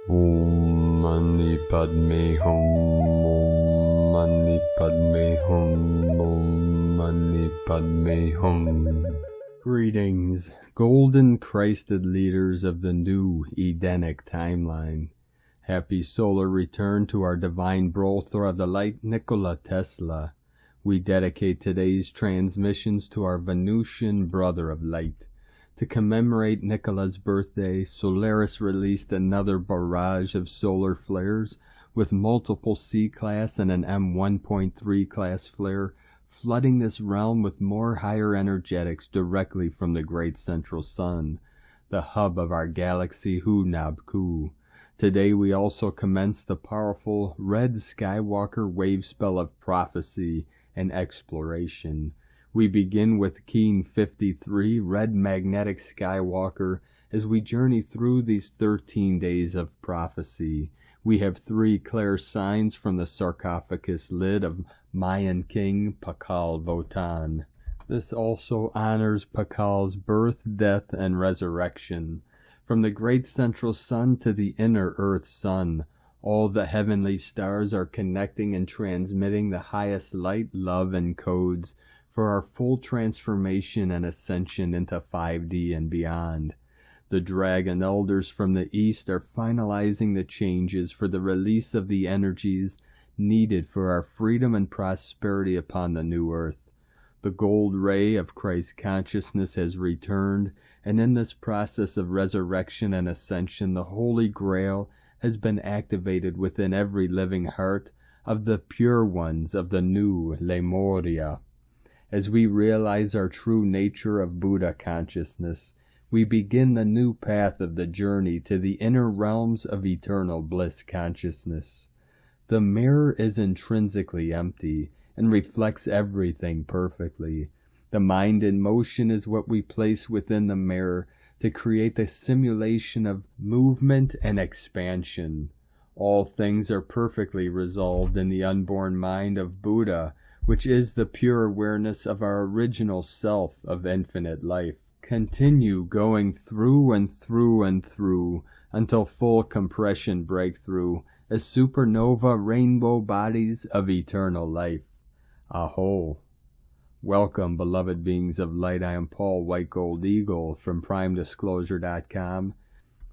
Om Mani Padme Hum, Om Mani Padme Hum, Om Mani Padme Hum. Greetings, golden Christed leaders of the new Edenic timeline. Happy solar return to our divine brother of the light, Nikola Tesla. We dedicate today's transmissions to our Venusian brother of light. To commemorate Nikola's birthday, Solaris released another barrage of solar flares with multiple C-class and an M1.3 class flare, flooding this realm with more higher energetics directly from the great central sun, the hub of our galaxy Hunabku. Today we also commence the powerful Red Skywalker wave spell of prophecy and exploration. We begin with Keen 53, Red Magnetic Skywalker, as we journey through these 13 days of prophecy. We have 3 clear signs from the sarcophagus lid of Mayan king Pakal Votan. This also honors Pakal's birth, death, and resurrection. From the great central sun to the inner earth sun, all the heavenly stars are connecting and transmitting the highest light, love, and codes for our full transformation and ascension into 5D and beyond. The Dragon Elders from the East are finalizing the changes for the release of the energies needed for our freedom and prosperity upon the new earth. The gold ray of Christ consciousness has returned, and in this process of resurrection and ascension, the Holy Grail has been activated within every living heart of the pure ones of the new Lemuria. As we realize our true nature of Buddha consciousness, we begin the new path of the journey to the inner realms of eternal bliss consciousness. The mirror is intrinsically empty and reflects everything perfectly. The mind in motion is what we place within the mirror to create the simulation of movement and expansion. All things are perfectly resolved in the unborn mind of Buddha, which is the pure awareness of our original self of infinite life. Continue going through and through and through until full compression breakthrough as supernova rainbow bodies of eternal life. Aho. Welcome, beloved beings of light. I am Paul White Gold Eagle from PrimeDisclosure.com.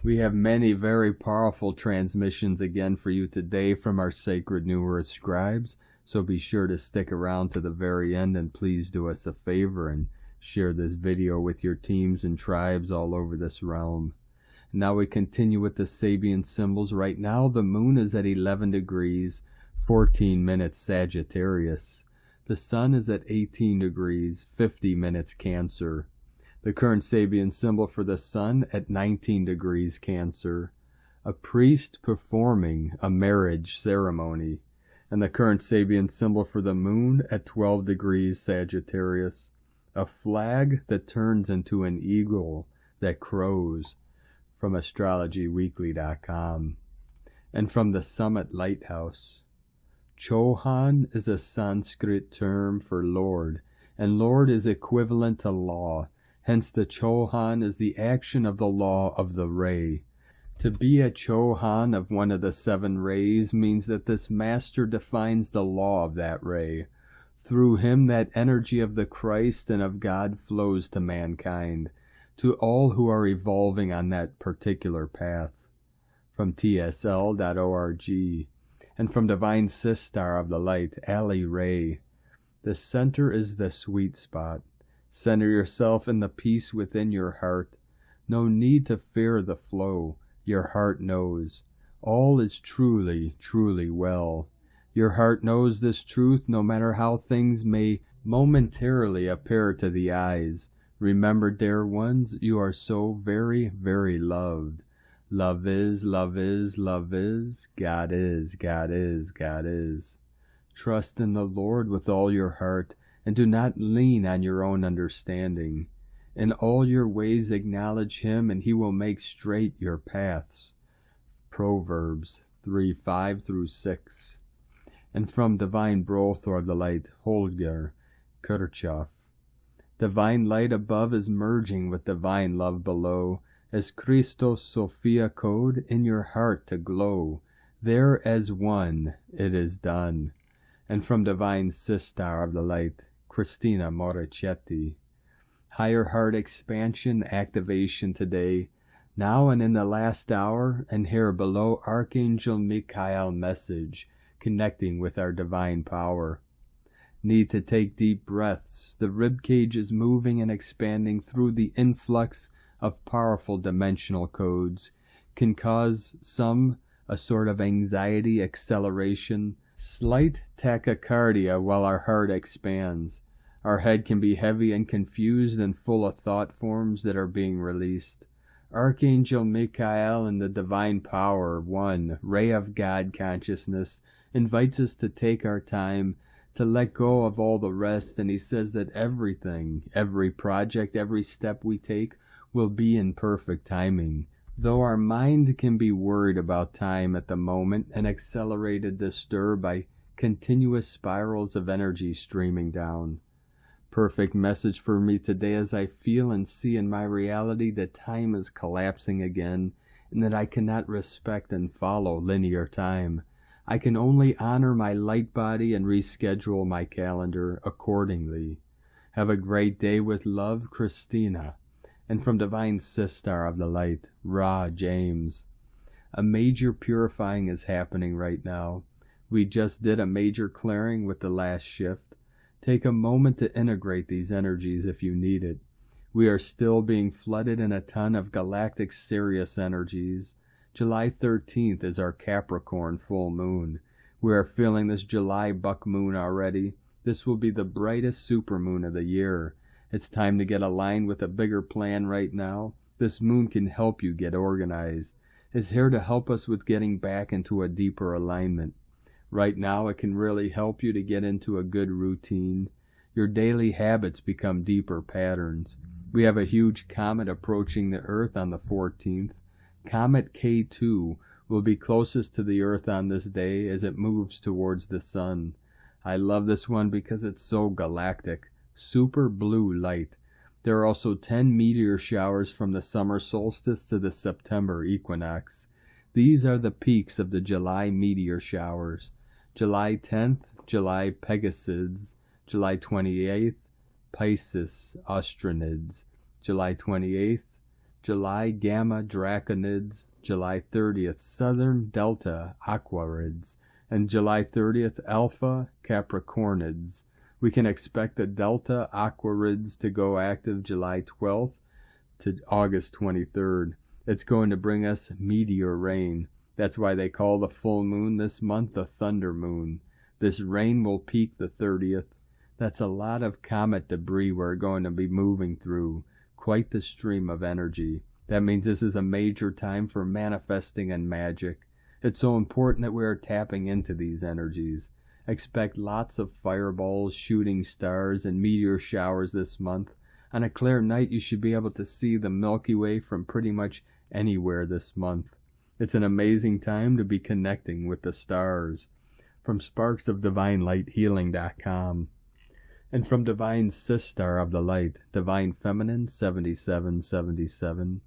We have many very powerful transmissions again for you today from our sacred New Earth scribes. So be sure to stick around to the very end, and please do us a favor and share this video with your teams and tribes all over this realm. Now we continue with the Sabian symbols. Right now the moon is at 11 degrees, 14 minutes Sagittarius. The sun is at 18 degrees, 50 minutes Cancer. The current Sabian symbol for the sun at 19 degrees Cancer. A priest performing a marriage ceremony. And the current Sabian symbol for the moon at 12 degrees Sagittarius. A flag that turns into an eagle that crows, from AstrologyWeekly.com. And from the Summit Lighthouse. Chohan is a Sanskrit term for Lord, and Lord is equivalent to law. Hence the Chohan is the action of the law of the ray. To be a Chohan of one of the 7 rays means that this master defines the law of that ray. Through him that energy of the Christ and of God flows to mankind, to all who are evolving on that particular path. From tsl.org, and from Divine Sistar of the Light, Ali Ray. The center is the sweet spot. Center yourself in the peace within your heart. No need to fear the flow. Your heart knows. All is truly, truly well. Your heart knows this truth no matter how things may momentarily appear to the eyes. Remember, dear ones, you are so very, very loved. Love is, love is, love is. God is, God is, God is. Trust in the Lord with all your heart, and do not lean on your own understanding. In all your ways acknowledge him, and he will make straight your paths. Proverbs 3:5-6. And from Divine Brothor of the Light, Holger Kirchhoff. Divine light above is merging with divine love below, as Christos Sophia code in your heart to glow. There as one, it is done. And from Divine Sister of the Light, Christina Morichetti. Higher heart expansion activation today, now and in the last hour, and here below Archangel Micheila message, connecting with our divine power. Need to take deep breaths. The ribcage is moving and expanding through the influx of powerful dimensional codes. Can cause some a sort of anxiety acceleration, slight tachycardia while our heart expands. Our head can be heavy and confused and full of thought forms that are being released. Archangel Micheila and the Divine Power, one, Ray of God consciousness, invites us to take our time, to let go of all the rest, and he says that everything, every project, every step we take will be in perfect timing. Though our mind can be worried about time at the moment and accelerated disturbed by continuous spirals of energy streaming down. Perfect message for me today as I feel and see in my reality that time is collapsing again and that I cannot respect and follow linear time. I can only honor my light body and reschedule my calendar accordingly. Have a great day with love, Christina. And from Divine Sister of the Light, Ra James. A major purifying is happening right now. We just did a major clearing with the last shift. Take a moment to integrate these energies if you need it. We are still being flooded in a ton of galactic Sirius energies. July 13th is our Capricorn full moon. We are feeling this July buck moon already. This will be the brightest supermoon of the year. It's time to get aligned with a bigger plan right now. This moon can help you get organized. It's here to help us with getting back into a deeper alignment. Right now, it can really help you to get into a good routine. Your daily habits become deeper patterns. We have a huge comet approaching the Earth on the 14th. Comet K2 will be closest to the Earth on this day as it moves towards the Sun. I love this one because it's so galactic. Super blue light. There are also 10 meteor showers from the summer solstice to the September equinox. These are the peaks of the July meteor showers. July 10th, July Pegasids, July 28th, Pisces Astronids, July 28th, July Gamma Draconids, July 30th, Southern Delta Aquarids, and July 30th, Alpha Capricornids. We can expect the Delta Aquarids to go active July 12th to August 23rd. It's going to bring us meteor rain. That's why they call the full moon this month the thunder moon. This rain will peak the 30th. That's a lot of comet debris we're going to be moving through. Quite the stream of energy. That means this is a major time for manifesting and magic. It's so important that we are tapping into these energies. Expect lots of fireballs, shooting stars, and meteor showers this month. On a clear night, you should be able to see the Milky Way from pretty much anywhere this month. It's an amazing time to be connecting with the stars. From sparksofdivinelightshealing.com. And from Divine Sister of the Light, Divine Feminine 7777.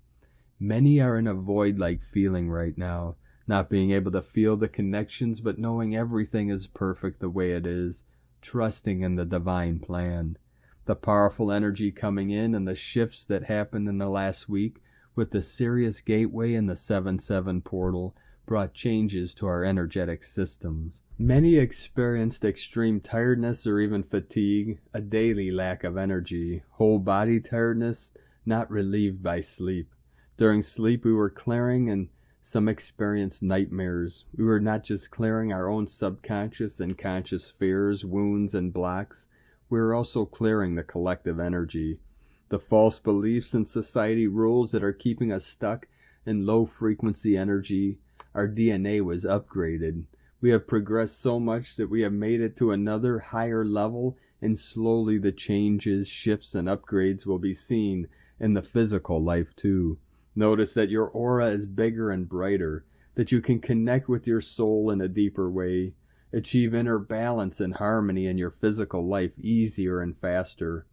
Many are in a void-like feeling right now, not being able to feel the connections but knowing everything is perfect the way it is, trusting in the divine plan. The powerful energy coming in and the shifts that happened in the last week with the Sirius Gateway and the 7-7 portal brought changes to our energetic systems. Many experienced extreme tiredness or even fatigue, a daily lack of energy, whole body tiredness not relieved by sleep. During sleep we were clearing and some experienced nightmares. We were not just clearing our own subconscious and conscious fears, wounds, and blocks. We were also clearing the collective energy. The false beliefs and society rules that are keeping us stuck in low-frequency energy. Our DNA was upgraded. We have progressed so much that we have made it to another higher level, and slowly the changes, shifts, and upgrades will be seen in the physical life too. Notice that your aura is bigger and brighter, that you can connect with your soul in a deeper way, achieve inner balance and harmony in your physical life easier and faster.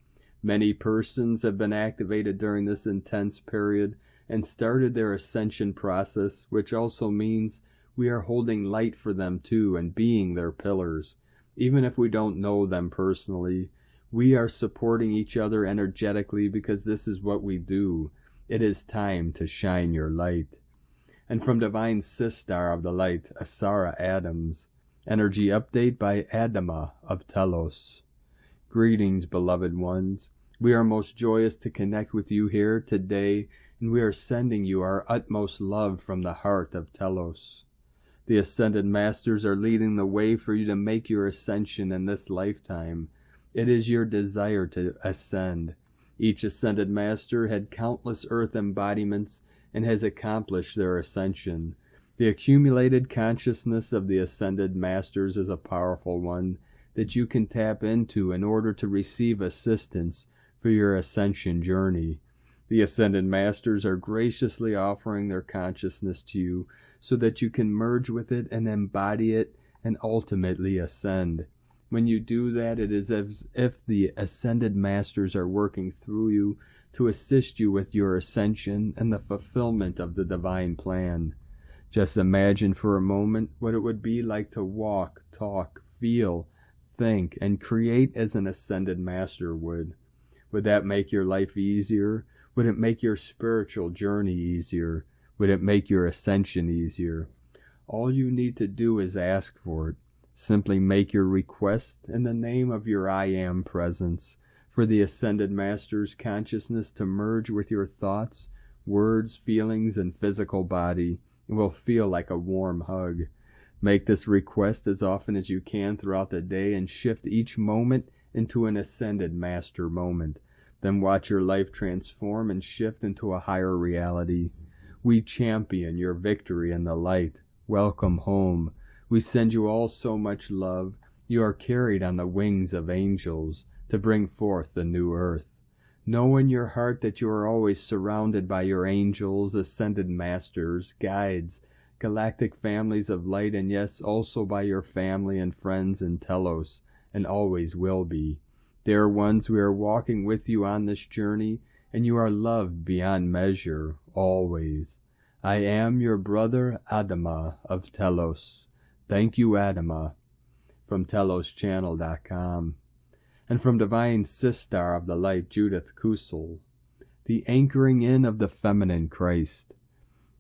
Many persons have been activated during this intense period, and started their ascension process, which also means we are holding light for them too and being their pillars. Even if we don't know them personally, we are supporting each other energetically because this is what we do. It is time to shine your light. And from Divine Sistar of the Light, Asara Adams. Energy update by Adama of Telos. Greetings, beloved ones. We are most joyous to connect with you here today, and we are sending you our utmost love from the heart of Telos. The Ascended Masters are leading the way for you to make your ascension in this lifetime. It is your desire to ascend. Each Ascended Master had countless earth embodiments and has accomplished their ascension. The accumulated consciousness of the Ascended Masters is a powerful one that you can tap into in order to receive assistance for your ascension journey. The Ascended Masters are graciously offering their consciousness to you so that you can merge with it and embody it and ultimately ascend. When you do that, it is as if the Ascended Masters are working through you to assist you with your ascension and the fulfillment of the divine plan. Just imagine for a moment what it would be like to walk, talk, feel, think, and create as an Ascended Master would. Would that make your life easier? Would it make your spiritual journey easier? Would it make your ascension easier? All you need to do is ask for it. Simply make your request in the name of your I Am presence for the Ascended Master's consciousness to merge with your thoughts, words, feelings, and physical body. It will feel like a warm hug. Make this request as often as you can throughout the day and shift each moment into an Ascended Master moment. Then watch your life transform and shift into a higher reality. We champion your victory in the light. Welcome home. We send you all so much love. You are carried on the wings of angels to bring forth the new earth. Know in your heart that you are always surrounded by your angels, Ascended Masters, guides, galactic families of light, and yes, also by your family and friends in Telos, and always will be. Dear ones, we are walking with you on this journey, and you are loved beyond measure, always. I am your brother Adama of Telos. Thank you, Adama. From TelosChannel.com. And from Divine Sistar of the Light, Judith Kusel. The anchoring in of the feminine Christ.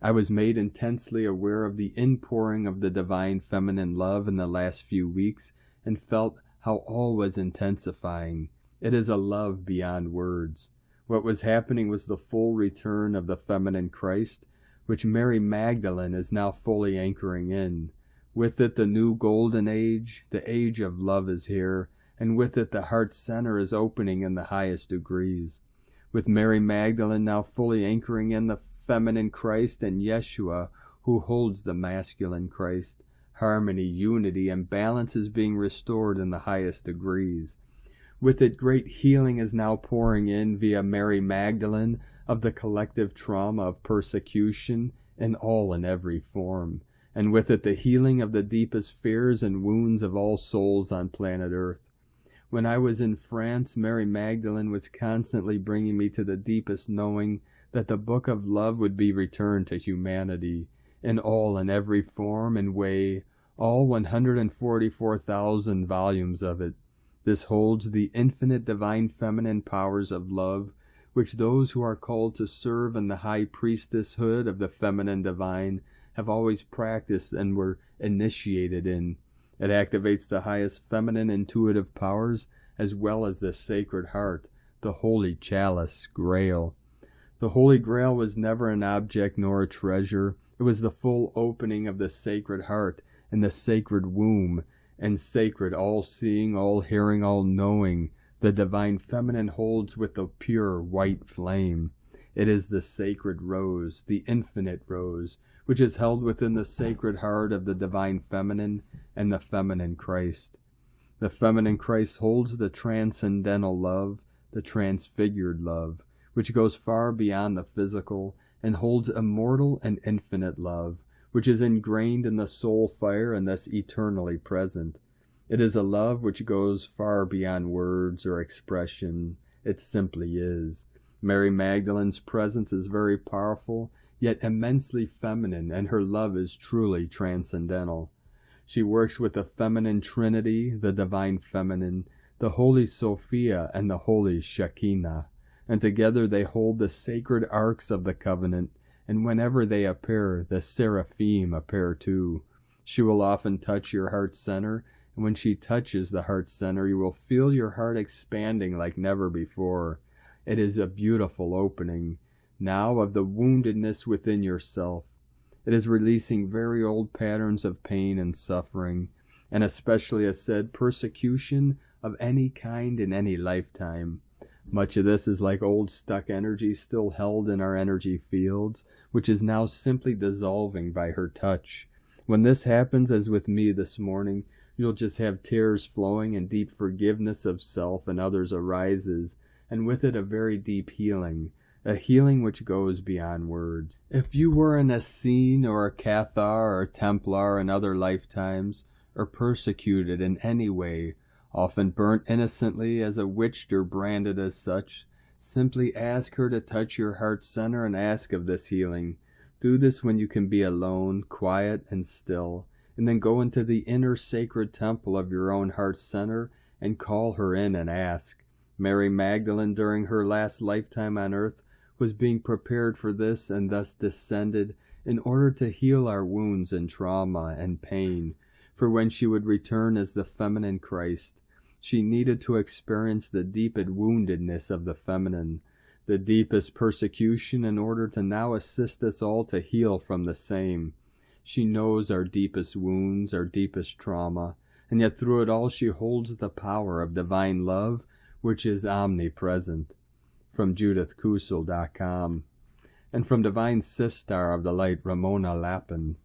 I was made intensely aware of the inpouring of the divine feminine love in the last few weeks and felt how all was intensifying. It is a love beyond words. What was happening was the full return of the feminine Christ, which Mary Magdalene is now fully anchoring in. With it the new golden age, the age of love is here, and with it the heart center is opening in the highest degrees. With Mary Magdalene now fully anchoring in the feminine Christ and Yeshua, who holds the masculine Christ, harmony, unity, and balance is being restored in the highest degrees. With it, great healing is now pouring in via Mary Magdalene of the collective trauma of persecution in all and every form. And with it, the healing of the deepest fears and wounds of all souls on planet Earth. When I was in France, Mary Magdalene was constantly bringing me to the deepest knowing that the book of love would be returned to humanity in all and every form and way, all 144,000 volumes of it. This holds the infinite divine feminine powers of love, which those who are called to serve in the high priestesshood of the feminine divine have always practiced and were initiated in. It activates the highest feminine intuitive powers as well as the Sacred Heart, the Holy Chalice, Grail. The Holy Grail was never an object nor a treasure. It was the full opening of the Sacred Heart and the Sacred Womb, and sacred all-seeing, all-hearing, all-knowing, the Divine Feminine holds with the pure white flame. It is the Sacred Rose, the Infinite Rose, which is held within the Sacred Heart of the Divine Feminine and the Feminine Christ. The Feminine Christ holds the transcendental love, the transfigured love, which goes far beyond the physical, and holds immortal and infinite love, which is ingrained in the soul fire and thus eternally present. It is a love which goes far beyond words or expression. It simply is. Mary Magdalene's presence is very powerful, yet immensely feminine, and her love is truly transcendental. She works with the feminine trinity, the divine feminine, the Holy Sophia, and the Holy Shekinah, and together they hold the sacred arcs of the covenant, and whenever they appear, the seraphim appear too. She will often touch your heart center, and when she touches the heart center, you will feel your heart expanding like never before. It is a beautiful opening, now of the woundedness within yourself. It is releasing very old patterns of pain and suffering, and especially a said persecution of any kind in any lifetime. Much of this is like old stuck energy still held in our energy fields, which is now simply dissolving by her touch. When this happens, as with me this morning, you'll just have tears flowing and deep forgiveness of self and others arises, and with it a very deep healing, a healing which goes beyond words. If you were an Essene or a Cathar or a Templar in other lifetimes, or persecuted in any way, often burnt innocently as a witch or branded as such, simply ask her to touch your heart center and ask of this healing. Do this when you can be alone, quiet, and still, and then go into the inner sacred temple of your own heart center and call her in and ask. Mary Magdalene, during her last lifetime on earth, was being prepared for this and thus descended in order to heal our wounds and trauma and pain. For when she would return as the feminine Christ, she needed to experience the deepest woundedness of the feminine, the deepest persecution, in order to now assist us all to heal from the same. She knows our deepest wounds, our deepest trauma, and yet through it all she holds the power of divine love, which is omnipresent. From JudithKusel.com, and from Divine Sistar of the Light Ramona Lappin.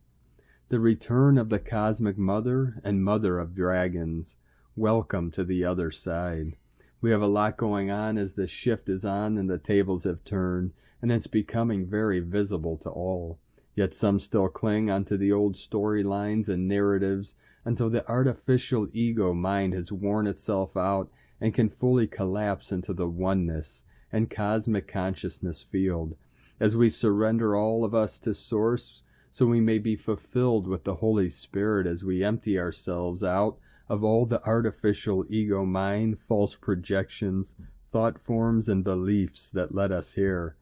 The return of the Cosmic Mother and Mother of Dragons. Welcome to the other side. We have a lot going on as the shift is on and the tables have turned, and it's becoming very visible to all. Yet some still cling onto the old storylines and narratives until the artificial ego mind has worn itself out and can fully collapse into the oneness and cosmic consciousness field, as we surrender all of us to Source, so we may be fulfilled with the Holy Spirit as we empty ourselves out of all the artificial ego mind, false projections, thought forms, and beliefs that led us here.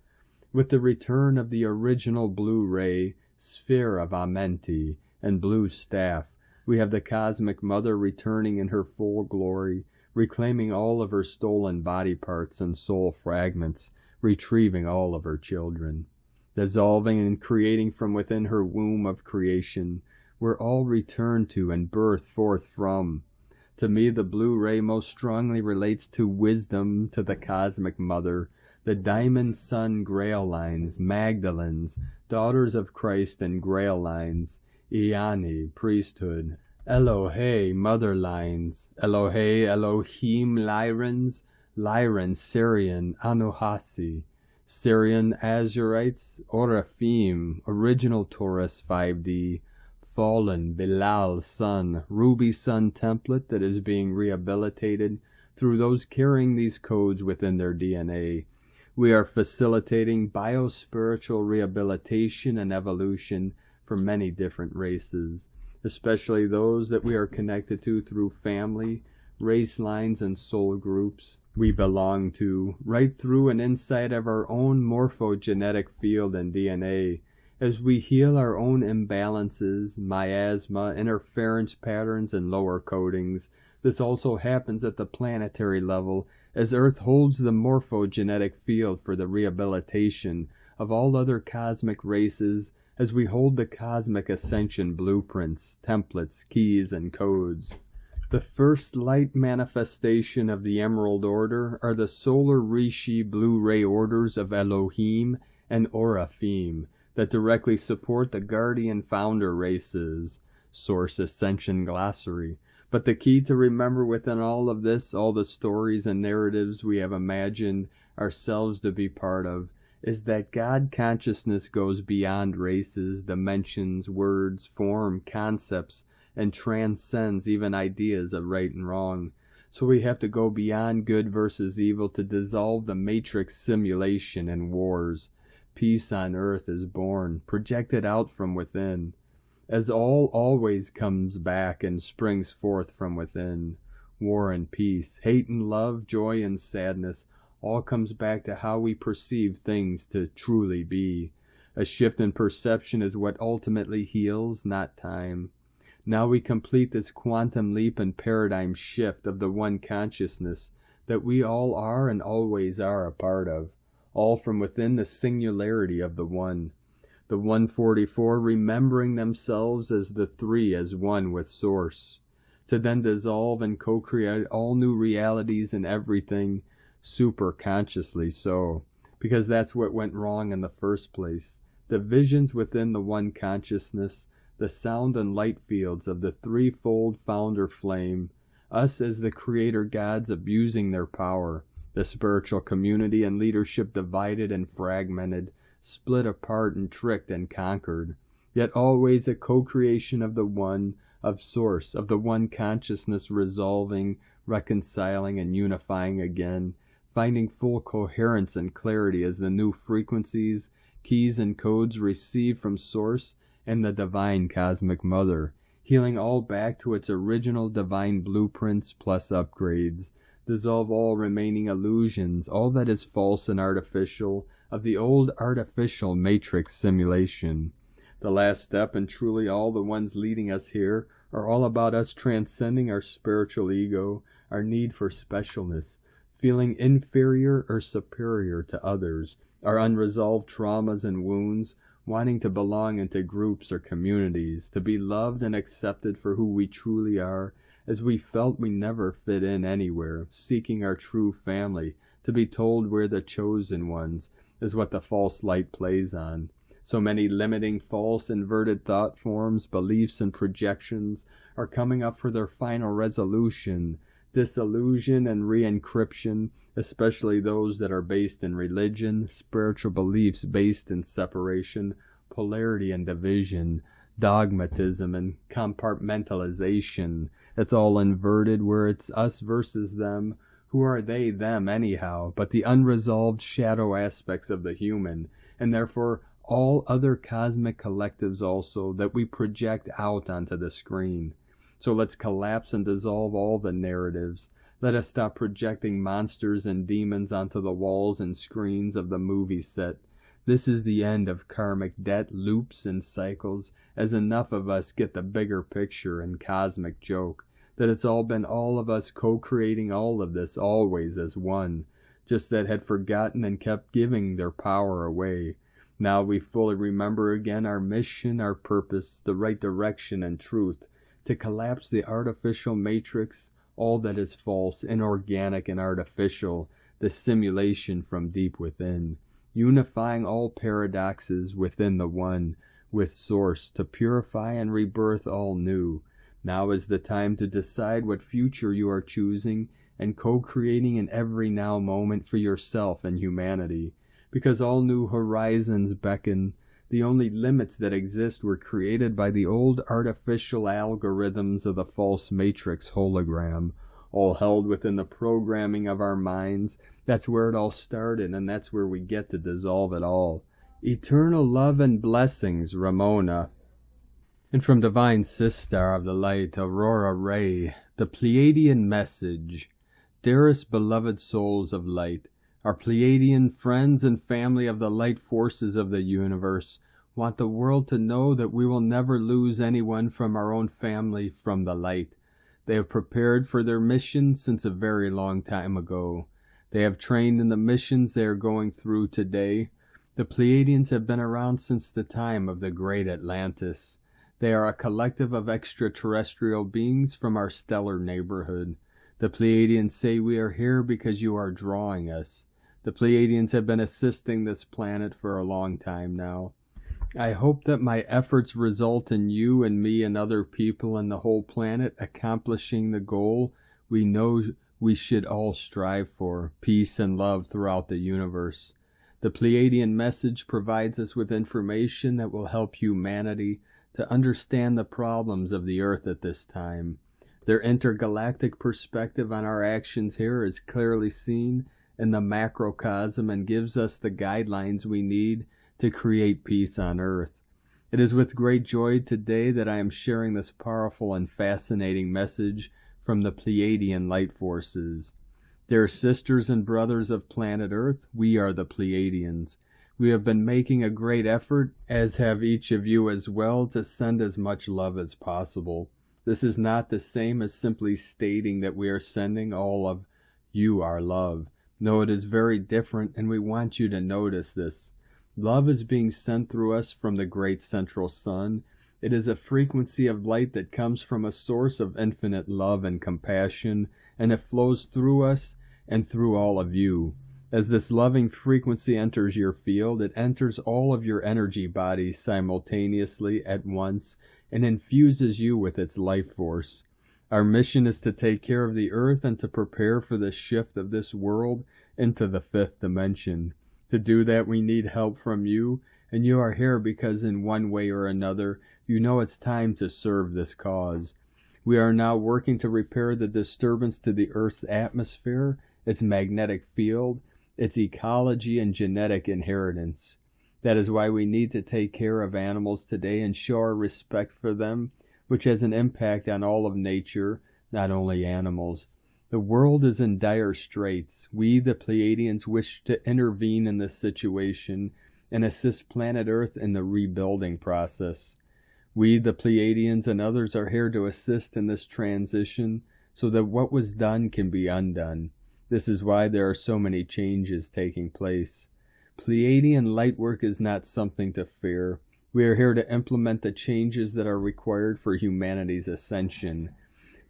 With the return of the original blue ray, sphere of Amenti, and blue staff, we have the Cosmic Mother returning in her full glory, reclaiming all of her stolen body parts and soul fragments, retrieving all of her children, dissolving and creating from within her womb of creation, where all return to and birth forth from. To me, the blue ray most strongly relates to wisdom, to the Cosmic Mother, the diamond sun grail lines, Magdalens, daughters of Christ and grail lines, Iani, priesthood, Elohe, mother lines, Elohe, Elohim, Lyrans, Lyran, Syrian, Anuhasi, Syrian Azurites, Oraphim, original Taurus 5D, fallen Bilal sun, ruby sun template that is being rehabilitated through those carrying these codes within their DNA. We are facilitating biospiritual rehabilitation and evolution for many different races, especially those that we are connected to through family, race lines, and soul groups we belong to, right through and inside of our own morphogenetic field and DNA, as we heal our own imbalances, miasma, interference patterns, and lower codings. This also happens at the planetary level, as Earth holds the morphogenetic field for the rehabilitation of all other cosmic races, as we hold the cosmic ascension blueprints, templates, keys, and codes. The first light manifestation of the Emerald Order are the Solar Rishi Blue Ray Orders of Elohim and Oraphim that directly support the Guardian Founder races. Source Ascension Glossary. But the key to remember within all of this, all the stories and narratives we have imagined ourselves to be part of, is that God consciousness goes beyond races, dimensions, words, form, concepts, and transcends even ideas of right and wrong. So we have to go beyond good versus evil to dissolve the matrix simulation and wars. Peace on earth is born, projected out from within, as all always comes back and springs forth from within. War and peace, hate and love, joy and sadness, all comes back to how we perceive things to truly be. A shift in perception is what ultimately heals, not time. Now we complete this quantum leap and paradigm shift of the one consciousness that we all are and always are a part of, all from within the singularity of the one. The 144 remembering themselves as the three as one with Source, to then dissolve and co-create all new realities and everything, super consciously so, because that's what went wrong in the first place. The visions within the one consciousness, the sound and light fields of the threefold founder flame, us as the creator gods abusing their power, the spiritual community and leadership divided and fragmented, split apart and tricked and conquered, yet always a co-creation of the one, of Source, of the one consciousness resolving, reconciling and unifying again, finding full coherence and clarity as the new frequencies, keys and codes received from Source and the divine cosmic mother, healing all back to its original divine blueprints plus upgrades, dissolve all remaining illusions, all that is false and artificial, of the old artificial matrix simulation. The last step, and truly all the ones leading us here, are all about us transcending our spiritual ego, our need for specialness, feeling inferior or superior to others, our unresolved traumas and wounds, wanting to belong into groups or communities, to be loved and accepted for who we truly are, as we felt we never fit in anywhere, seeking our true family, to be told we're the chosen ones, is what the false light plays on. So many limiting, false, inverted thought forms, beliefs, and projections are coming up for their final resolution, disillusion and re-encryption, especially those that are based in religion, spiritual beliefs based in separation, polarity and division, dogmatism and compartmentalization. It's all inverted where it's us versus them. Who are they, them anyhow, but the unresolved shadow aspects of the human, and therefore all other cosmic collectives also that we project out onto the screen. So let's collapse and dissolve all the narratives. Let us stop projecting monsters and demons onto the walls and screens of the movie set. This is the end of karmic debt, loops, and cycles, as enough of us get the bigger picture and cosmic joke, that it's all been all of us co-creating all of this always as one, just that had forgotten and kept giving their power away. Now we fully remember again our mission, our purpose, the right direction and truth, to collapse the artificial matrix, all that is false, inorganic, and artificial, the simulation from deep within, unifying all paradoxes within the one, with Source, to purify and rebirth all new. Now is the time to decide what future you are choosing and co-creating in every now moment for yourself and humanity, because all new horizons beckon. The only limits that exist were created by the old artificial algorithms of the false matrix hologram, all held within the programming of our minds. That's where it all started, and that's where we get to dissolve it all. Eternal love and blessings, Ramona. And from Divine Sister of the Light, Aurora Ray, the Pleiadian message. Dearest beloved souls of light, our Pleiadian friends and family of the light forces of the universe want the world to know that we will never lose anyone from our own family from the light. They have prepared for their mission since a very long time ago. They have trained in the missions they are going through today. The Pleiadians have been around since the time of the great Atlantis. They are a collective of extraterrestrial beings from our stellar neighborhood. The Pleiadians say we are here because you are drawing us. The Pleiadians have been assisting this planet for a long time now. I hope that my efforts result in you and me and other people and the whole planet accomplishing the goal we know we should all strive for, peace and love throughout the universe. The Pleiadian message provides us with information that will help humanity to understand the problems of the earth at this time. Their intergalactic perspective on our actions here is clearly seen in the macrocosm and gives us the guidelines we need to create peace on Earth. It is with great joy today that I am sharing this powerful and fascinating message from the Pleiadian light forces. Dear sisters and brothers of planet Earth, we are the Pleiadians. We have been making a great effort, as have each of you as well, to send as much love as possible. This is not the same as simply stating that we are sending all of you our love. No, it is very different, and we want you to notice this. Love is being sent through us from the great central sun. It is a frequency of light that comes from a source of infinite love and compassion, and it flows through us and through all of you. As this loving frequency enters your field, it enters all of your energy bodies simultaneously at once and infuses you with its life force. Our mission is to take care of the earth and to prepare for the shift of this world into the fifth dimension. To do that, we need help from you, and you are here because in one way or another, you know it's time to serve this cause. We are now working to repair the disturbance to the Earth's atmosphere, its magnetic field, its ecology, and genetic inheritance. That is why we need to take care of animals today and show our respect for them, which has an impact on all of nature, not only animals. The world is in dire straits. We, the Pleiadians, wish to intervene in this situation and assist planet Earth in the rebuilding process. We, the Pleiadians, and others are here to assist in this transition so that what was done can be undone. This is why there are so many changes taking place. Pleiadian lightwork is not something to fear. We are here to implement the changes that are required for humanity's ascension.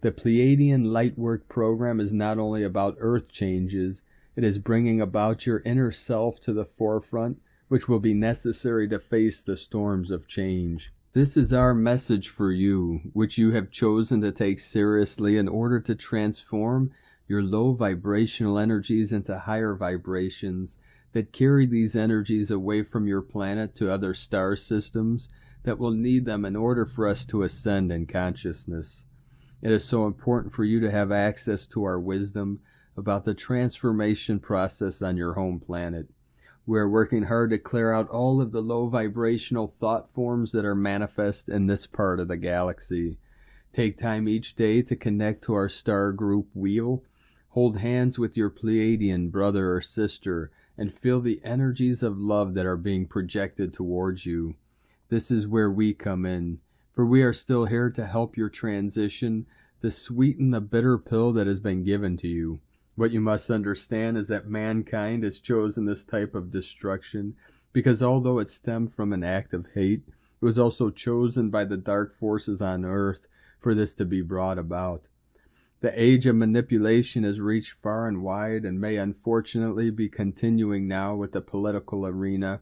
The Pleiadian Lightwork program is not only about earth changes, it is bringing about your inner self to the forefront, which will be necessary to face the storms of change. This is our message for you, which you have chosen to take seriously in order to transform your low vibrational energies into higher vibrations that carry these energies away from your planet to other star systems that will need them in order for us to ascend in consciousness. It is so important for you to have access to our wisdom about the transformation process on your home planet. We are working hard to clear out all of the low vibrational thought forms that are manifest in this part of the galaxy. Take time each day to connect to our star group wheel. Hold hands with your Pleiadian brother or sister and feel the energies of love that are being projected towards you. This is where we come in. For we are still here to help your transition, to sweeten the bitter pill that has been given to you. What you must understand is that mankind has chosen this type of destruction because although it stemmed from an act of hate, it was also chosen by the dark forces on earth for this to be brought about. The age of manipulation has reached far and wide and may unfortunately be continuing now with the political arena.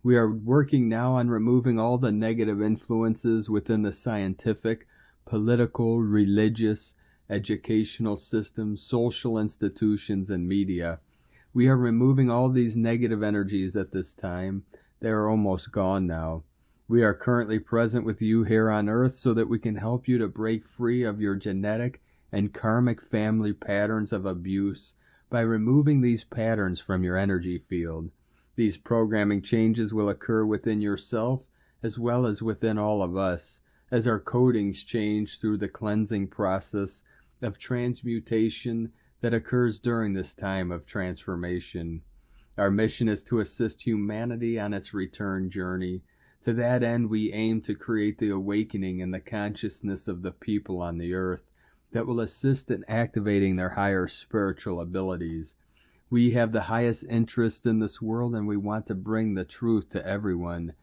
We are working now on removing all the negative influences within the scientific, political, religious, educational systems, social institutions, and media. We are removing all these negative energies at this time. They are almost gone now. We are currently present with you here on Earth so that we can help you to break free of your genetic and karmic family patterns of abuse by removing these patterns from your energy field. These programming changes will occur within yourself as well as within all of us, as our codings change through the cleansing process of transmutation that occurs during this time of transformation. Our mission is to assist humanity on its return journey. To that end, we aim to create the awakening in the consciousness of the people on the earth that will assist in activating their higher spiritual abilities. We have the highest interest in this world and we want to bring the truth to everyone.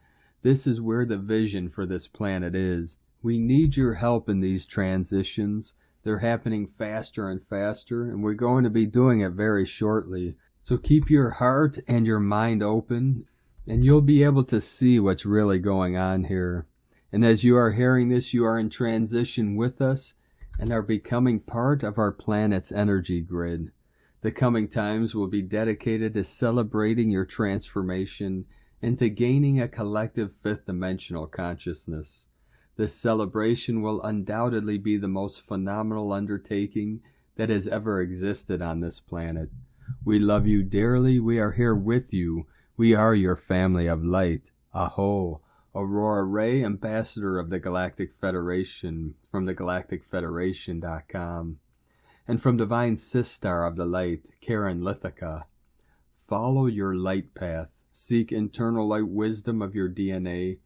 This is where the vision for this planet is. We need your help in these transitions. They're happening faster and faster, and we're going to be doing it very shortly. So keep your heart and your mind open, and you'll be able to see what's really going on here. And as you are hearing this, you are in transition with us and are becoming part of our planet's energy grid. The coming times will be dedicated to celebrating your transformation into gaining a collective fifth-dimensional consciousness. This celebration will undoubtedly be the most phenomenal undertaking that has ever existed on this planet. We love you dearly. We are here with you. We are your family of light. Aho, Aurora Ray, Ambassador of the Galactic Federation, from thegalacticfederation.com. And from Divine Sistar of the Light, Karen Lithica. Follow your light path. Seek internal light wisdom of your DNA.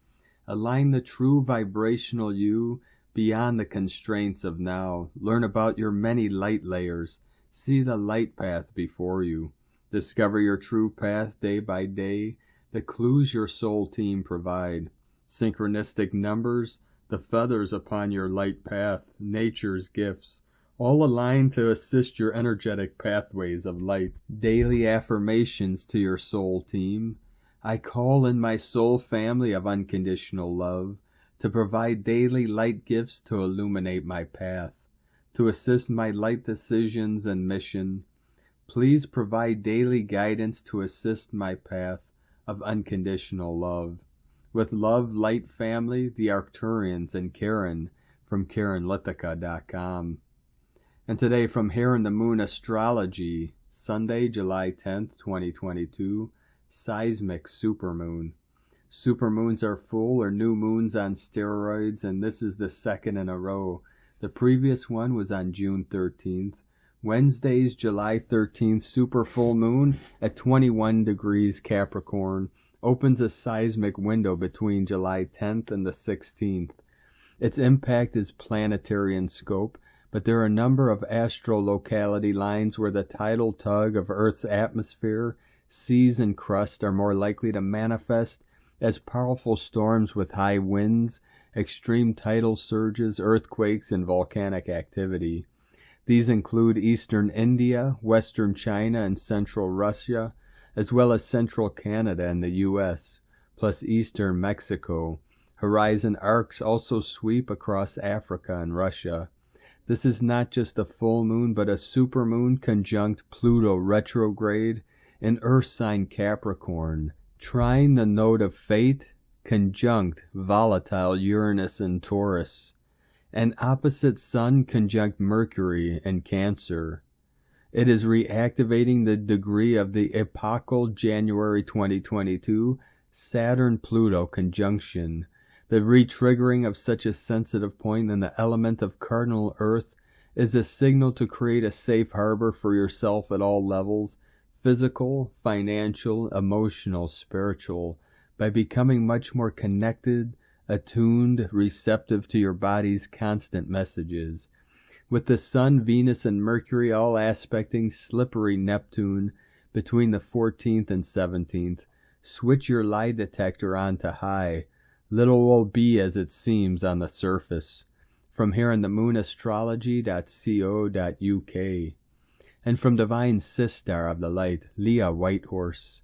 Align the true vibrational you beyond the constraints of now. Learn about your many light layers. See the light path before you. Discover your true path day by day. The clues your soul team provide. Synchronistic numbers, the feathers upon your light path, nature's gifts, all aligned to assist your energetic pathways of light. Daily affirmations to your soul team. I call in my soul family of unconditional love to provide daily light gifts to illuminate my path, to assist my light decisions and mission. Please provide daily guidance to assist my path of unconditional love. With love, light family, the Arcturians, and Karen from KarenLithica.com. And today from Here in the Moon Astrology, Sunday, July 10th, 2022, Seismic Supermoon. Supermoons are full or new moons on steroids, and this is the second in a row. The previous one was on June 13th. Wednesday's July 13th super full moon at 21 degrees Capricorn opens a seismic window between July 10th and the 16th. Its impact is planetary in scope, but there are a number of astrolocality lines where the tidal tug of Earth's atmosphere, seas, and crust are more likely to manifest as powerful storms with high winds, extreme tidal surges, earthquakes, and volcanic activity. These include eastern India, western China, and central Russia, as well as central Canada and the U.S., plus eastern Mexico. Horizon arcs also sweep across Africa and Russia. This is not just a full moon, but a supermoon conjunct Pluto retrograde in Earth sign Capricorn, trine the node of fate, conjunct volatile Uranus in Taurus, and opposite Sun conjunct Mercury in Cancer. It is reactivating the degree of the epochal January 2022 Saturn-Pluto conjunction. The re-triggering of such a sensitive point in the element of cardinal Earth is a signal to create a safe harbor for yourself at all levels, physical, financial, emotional, spiritual, by becoming much more connected, attuned, receptive to your body's constant messages. With the Sun, Venus, and Mercury all aspecting slippery Neptune between the 14th and 17th, switch your lie detector on to high. Little will be as it seems on the surface. From Here in the Moon Astrology.co.uk. And from Divine Sistar of the Light, Leah Whitehorse.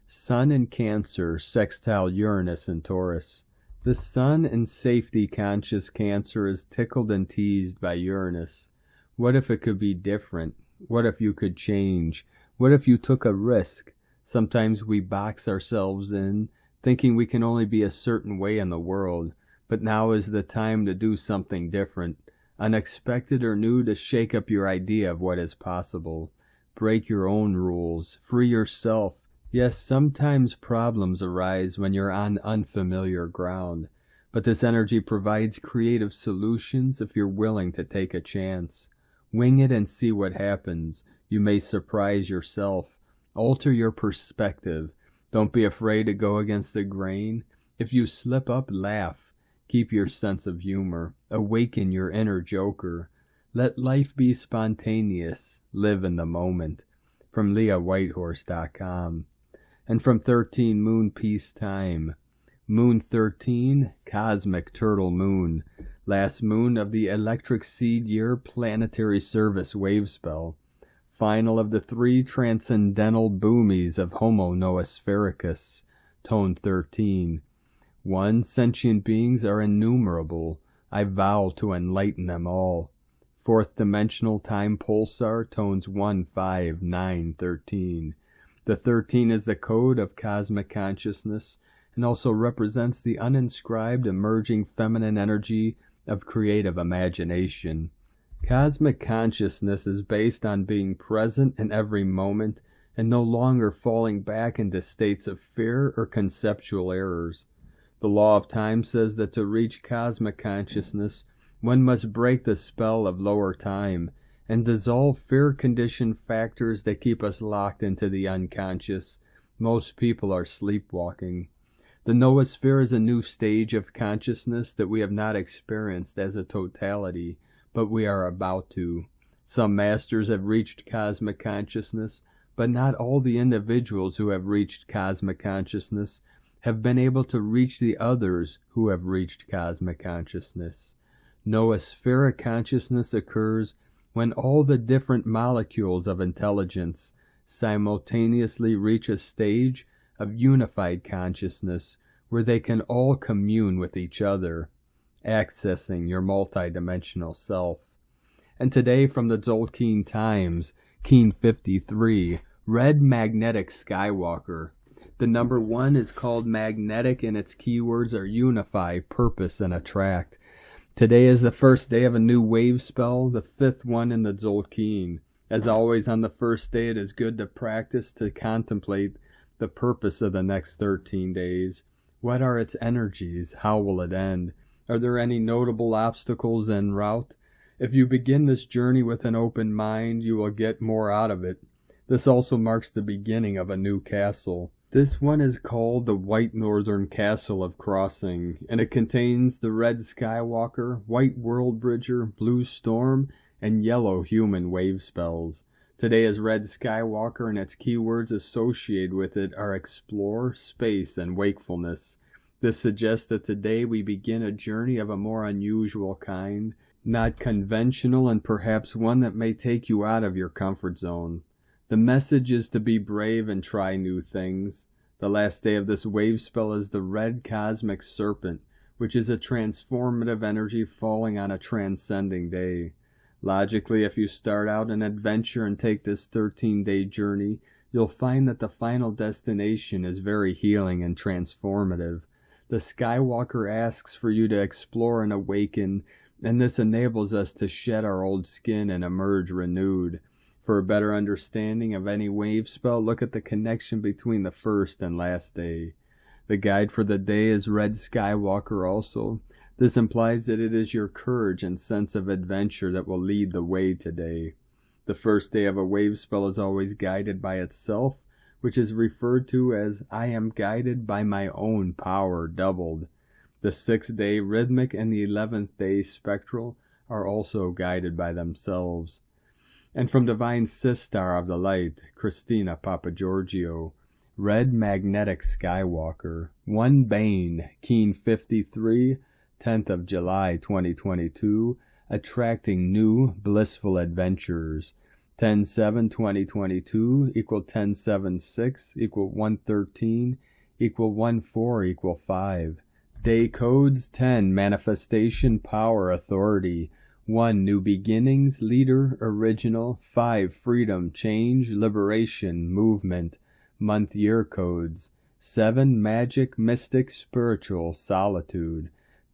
Sun in Cancer, sextile Uranus in Taurus. The Sun in safety-conscious Cancer is tickled and teased by Uranus. What if it could be different? What if you could change? What if you took a risk? Sometimes we box ourselves in, thinking we can only be a certain way in the world, but now is the time to do something different, unexpected or new, to shake up your idea of what is possible. Break your own rules. Free yourself. Yes, sometimes problems arise when you're on unfamiliar ground, but this energy provides creative solutions if you're willing to take a chance. Wing it and see what happens. You may surprise yourself. Alter your perspective. Don't be afraid to go against the grain. If you slip up, laugh. Keep your sense of humor. Awaken your inner joker. Let life be spontaneous. Live in the moment. From LeahWhitehorse.com. And from 13 Moon Peace Time. Moon 13, Cosmic Turtle Moon. Last moon of the Electric Seed Year Planetary Service Wave Spell. Final of the 3 transcendental boomies of Homo Noosfericus. Tone 13. 1. Sentient beings are innumerable. I vow to enlighten them all. 4th dimensional time pulsar, tones 1, 5, 9, 13. The 13 is the code of cosmic consciousness, and also represents the uninscribed emerging feminine energy of creative imagination. Cosmic consciousness is based on being present in every moment and no longer falling back into states of fear or conceptual errors. The law of time says that to reach cosmic consciousness, one must break the spell of lower time and dissolve fear-conditioned factors that keep us locked into the unconscious. Most people are sleepwalking. The noosphere is a new stage of consciousness that we have not experienced as a totality, but we are about to. Some masters have reached cosmic consciousness, but not all the individuals who have reached cosmic consciousness have been able to reach the others who have reached cosmic consciousness. Noospheric consciousness occurs when all the different molecules of intelligence simultaneously reach a stage of unified consciousness where they can all commune with each other, accessing your multidimensional self. And today from the Tzolk'in Times, Keen 53, Red Magnetic Skywalker. The number 1 is called magnetic and its keywords are unify, purpose, and attract. Today is the first day of a new wave spell, the 5th one in the Tzolk'in. As always on the first day, it is good to practice to contemplate the purpose of the next 13 days. What are its energies? How will it end? Are there any notable obstacles en route? If you begin this journey with an open mind, you will get more out of it. This also marks the beginning of a new castle. This one is called the White Northern Castle of Crossing, and it contains the Red Skywalker, White World Bridger, Blue Storm, and Yellow Human Wave spells. Today is Red Skywalker, and its keywords associated with it are explore, space, and wakefulness. This suggests that today we begin a journey of a more unusual kind, not conventional, and perhaps one that may take you out of your comfort zone. The message is to be brave and try new things. The last day of this wave spell is the Red Cosmic Serpent, which is a transformative energy falling on a transcending day. Logically, if you start out an adventure and take this 13-day journey, you'll find that the final destination is very healing and transformative. The Skywalker asks for you to explore and awaken, and this enables us to shed our old skin and emerge renewed. For a better understanding of any wave spell, look at the connection between the first and last day. The guide for the day is Red Skywalker also. This implies that it is your courage and sense of adventure that will lead the way today. The first day of a wave spell is always guided by itself, which is referred to as I am guided by my own power doubled. The 6th day rhythmic and the 11th day spectral are also guided by themselves. And from Divine Sistar of the Light, Christina Papagiorgio, Red Magnetic Skywalker, 1 Bane, Keen 53, 10th of July 2022, attracting new blissful adventures. 10/7/2022 equal 10/7/6 equal 113 equal 14 equal 5. Day codes 10 Manifestation Power Authority. 1 New Beginnings, Leader, Original. 5 Freedom, Change, Liberation, Movement. Month Year Codes. 7 Magic, Mystic, Spiritual, Solitude.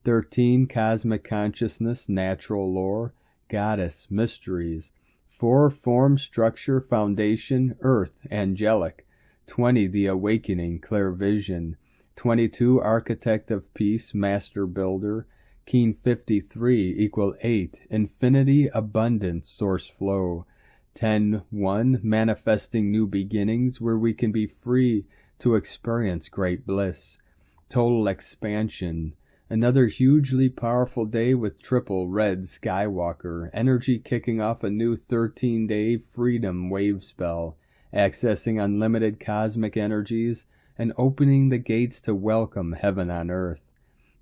13 Cosmic Consciousness, Natural Lore, Goddess, Mysteries. 4 Form, Structure, Foundation, Earth, Angelic. 20 The Awakening, Clear Vision. 22 Architect of Peace, Master Builder. Keen 53 equal 8 Infinity, Abundance, Source Flow. 10/1 Manifesting New Beginnings, where we can be free to experience great bliss. Total Expansion. Another hugely powerful day with triple Red Skywalker, energy kicking off a new 13-day freedom wave spell, accessing unlimited cosmic energies, and opening the gates to welcome heaven on earth.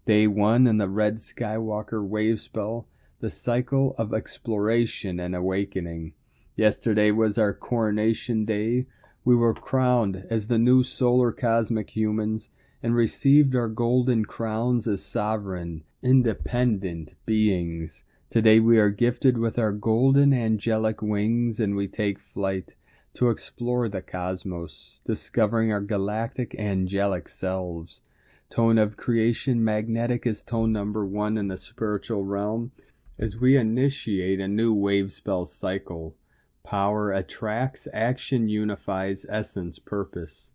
Day 1 in the Red Skywalker wave spell, the cycle of exploration and awakening. Yesterday was our coronation day. We were crowned as the new solar cosmic humans and received our golden crowns as sovereign, independent beings. Today we are gifted with our golden angelic wings and we take flight to explore the cosmos, discovering our galactic angelic selves. Tone of creation, magnetic, is tone number 1 in the spiritual realm as we initiate a new wave spell cycle. Power attracts, action unifies, essence, purpose.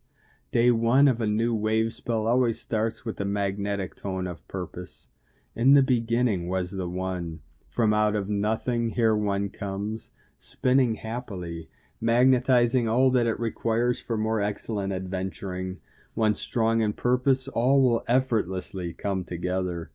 Day 1 of a new wave spell always starts with the magnetic tone of purpose. In the beginning was the One. From out of nothing here One comes, spinning happily, magnetizing all that it requires for more excellent adventuring. Once strong in purpose, all will effortlessly come together.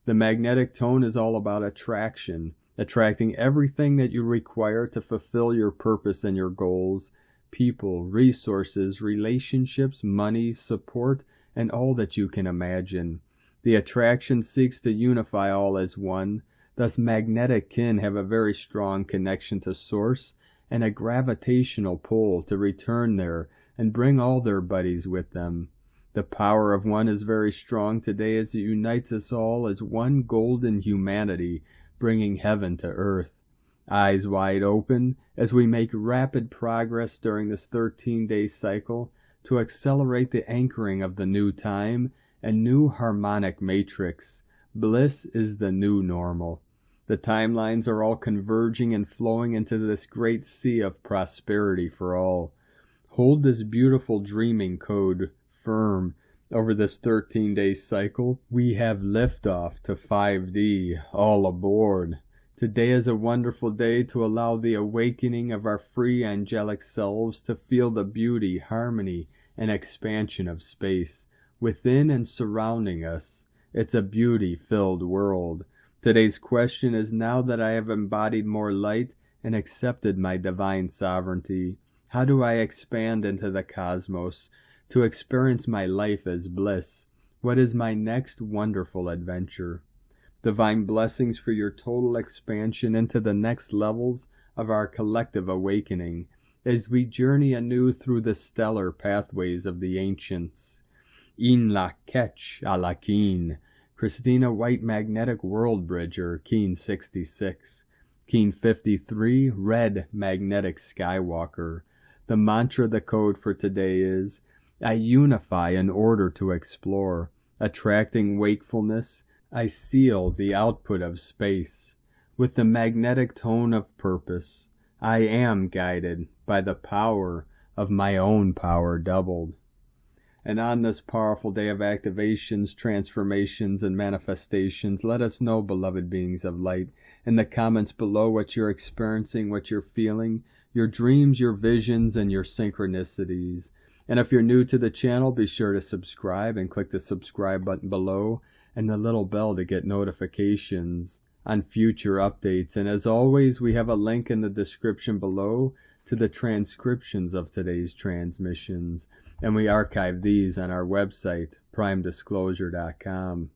The magnetic tone is all about attraction, attracting everything that you require to fulfill your purpose and your goals. People, resources, relationships, money, support, and all that you can imagine. The attraction seeks to unify all as one. Thus magnetic kin have a very strong connection to source and a gravitational pull to return there and bring all their buddies with them. The power of one is very strong today as it unites us all as one golden humanity, bringing heaven to earth. Eyes wide open as we make rapid progress during this 13-day cycle to accelerate the anchoring of the new time and new harmonic matrix. Bliss is the new normal. The timelines are all converging and flowing into this great sea of prosperity for all. Hold this beautiful dreaming code firm over this 13-day cycle. We have liftoff to 5D. All aboard. Today is a wonderful day to allow the awakening of our free angelic selves to feel the beauty, harmony, and expansion of space within and surrounding us. It's a beauty-filled world. Today's question is, now that I have embodied more light and accepted my divine sovereignty, how do I expand into the cosmos to experience my life as bliss? What is my next wonderful adventure? Divine blessings for your total expansion into the next levels of our collective awakening as we journey anew through the stellar pathways of the ancients. In la ketch a la keen. Christina White, Magnetic World Bridger, Keen 66. Keen 53, Red Magnetic Skywalker. The mantra, the code for today is, I unify in order to explore. Attracting wakefulness, I seal the output of space. With the magnetic tone of purpose, I am guided by the power of my own power doubled. And on this powerful day of activations, transformations, and manifestations, let us know, beloved beings of light, in the comments below what you're experiencing, what you're feeling, your dreams, your visions, and your synchronicities. And if you're new to the channel, be sure to subscribe and click the subscribe button below and the little bell to get notifications on future updates. And as always, we have a link in the description below to the transcriptions of today's transmissions, and we archive these on our website, primedisclosure.com.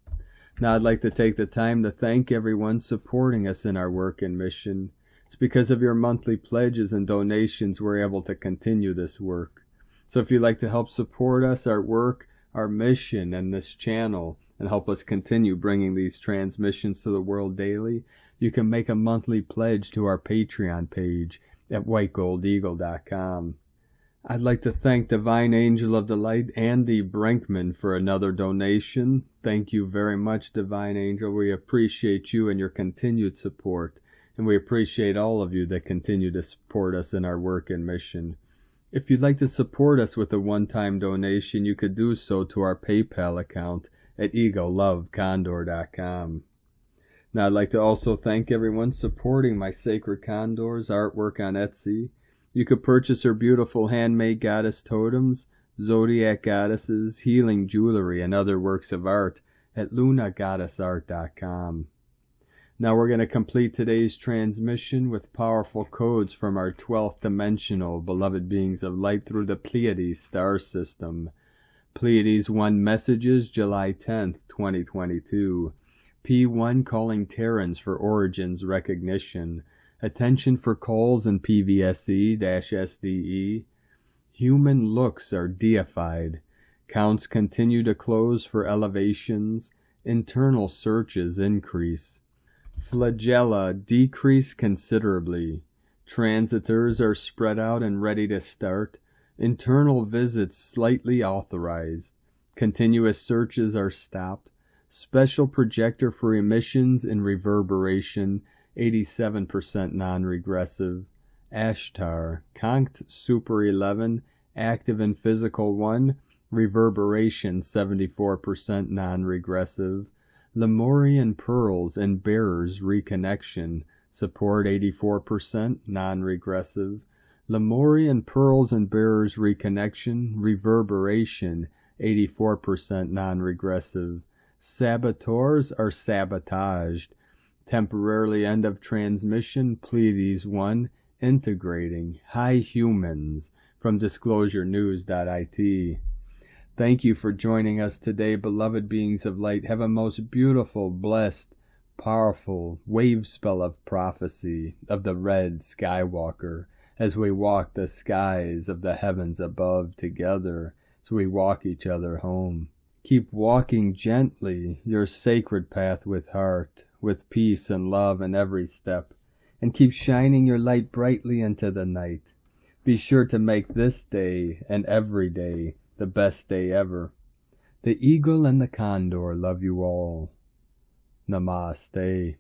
Now I'd like to take the time to thank everyone supporting us in our work and mission. It's because of your monthly pledges and donations we're able to continue this work. So if you'd like to help support us, our work, our mission, and this channel, and help us continue bringing these transmissions to the world daily, you can make a monthly pledge to our Patreon page at whitegoldeagle.com. I'd like to thank Divine Angel of the Light, Andy Brinkman, for another donation. Thank you very much, Divine Angel. We appreciate you and your continued support, and we appreciate all of you that continue to support us in our work and mission. If you'd like to support us with a one-time donation, you could do so to our PayPal account at egolovecondor.com. Now I'd like to also thank everyone supporting my Sacred Condors artwork on Etsy. You could purchase her beautiful handmade goddess totems, zodiac goddesses, healing jewelry, and other works of art at lunagoddessart.com. Now we're going to complete today's transmission with powerful codes from our 12th dimensional beloved beings of light through the Pleiades star system. Pleiades 1 messages, July 10th, 2022. P1 calling Terrans for origins recognition. Attention for calls in PVSE-SDE. Human looks are deified. Counts continue to close for elevations. Internal searches increase. Flagella decrease considerably. Transitors are spread out and ready to start. Internal visits slightly authorized. Continuous searches are stopped. Special projector for emissions and reverberation, 87% non-regressive. Ashtar, Conct Super 11, active and physical 1, reverberation 74% non-regressive. Lemurian Pearls and Bearers Reconnection, support 84% non-regressive. Lemurian Pearls and Bearers Reconnection, reverberation 84% non-regressive. Saboteurs are sabotaged. Temporarily end of transmission, Pleiades 1, integrating. High Humans from disclosurenews.it. Thank you for joining us today, beloved beings of light. Have a most beautiful, blessed, powerful wave spell of prophecy of the red Skywalker as we walk the skies of the heavens above together, as we walk each other home. Keep walking gently your sacred path with heart, with peace and love in every step, and keep shining your light brightly into the night. Be sure to make this day and every day the best day ever. The eagle and the condor love you all. Namaste.